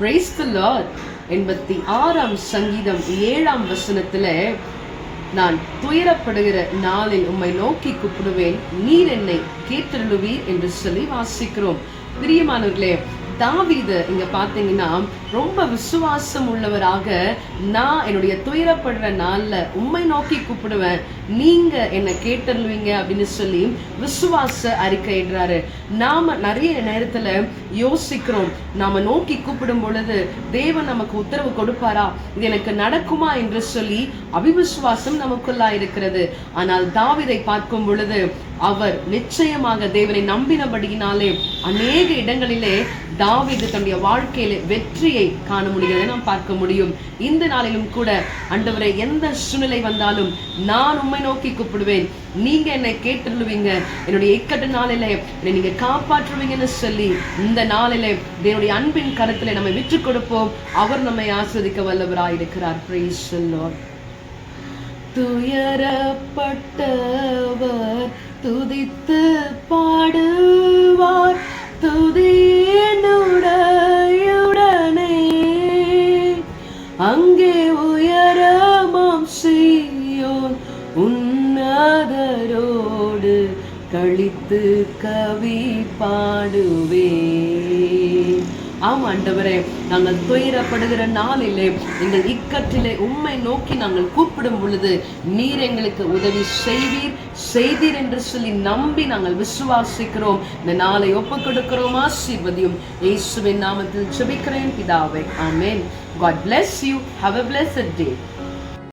Praise the Lord. 86ஆம் சங்கீதம் 7ஆம் வசனத்துல, நான் துயரப்படுகிற நாளில் உம்மை நோக்கி கூப்பிடுவேன், நீர் என்னை கேட்டருளுவீர் என்று சொல்லி வாசிக்கிறோம். பிரியமானவர்களே, தாவீது இங்க பாத்தீங்கன்னா ரொம்ப விசுவாசம் உள்ளவராக, நான் என்னுடைய துயரப்படுற நாள்ல உம்மை நோக்கி கூப்பிடுவேன், நீங்க என்ன கேட்டருளுவீங்க அப்படின்னு சொல்லி விசுவாச அறிக்கையிடுறாரு. நாம நிறைய நேரத்துல யோசிக்கிறோம், நாம நோக்கி கூப்பிடும் பொழுது தேவன் நமக்கு உத்தரவு கொடுப்பாரா, இது எனக்கு நடக்குமா என்று சொல்லி அவிவிசுவாசம் நமக்குள்ளா இருக்கிறது. ஆனால் தாவீதை பார்க்கும் பொழுது அவர் நிச்சயமாக தேவனை நம்பினபடியினாலே அநேக இடங்களிலே தாவீது தன்னுடைய வாழ்க்கையில வெற்றியை காண முடிகிறதை நாம் பார்க்க முடியும். இந்த நாளிலும் கூட, ஆண்டவரே, எந்த சூழ்நிலை வந்தாலும் நான் உம்மை நோக்கி கூப்பிடுவேன், நீங்க என்னை கேட்டுருவீங்க, என்னுடைய இக்கட்டு நாளிலே என்னை நீங்க காப்பாற்றுவீங்கன்னு சொல்லி இந்த நாளிலே தேவனுடைய அன்பின் கருத்துல நம்ம விற்று கொடுப்போம். அவர் நம்மை ஆஸ்வதிக்க வல்லவராயிருக்கிறார். Praise the Lord. துயரப்பட்டவர் துதித்து பாடுவார், துதியினுடையுடனே அங்கே உயரமாம் சீயோன் உன்னதரோடு கழித்து கவி பாடுவே. ஆம் ஆண்டவரே, நாங்கள் துயரப்படுகிற நாளிலே, எங்கள் இக்கற்றிலே உம்மை நோக்கி நாங்கள் கூப்பிடும் பொழுது நீர் எங்களுக்கு உதவி செய்தீர் என்று சொல்லி நம்பி நாங்கள் விசுவாசிக்கிறோம். இந்த நாளை ஒப்புக் கொடுக்கிறோம். ஆசீர்வதியும். இயேசுவின் நாமத்தில் ஜெபிக்கிறேன் பிதாவே. ஆமென். God bless you. Have a blessed day.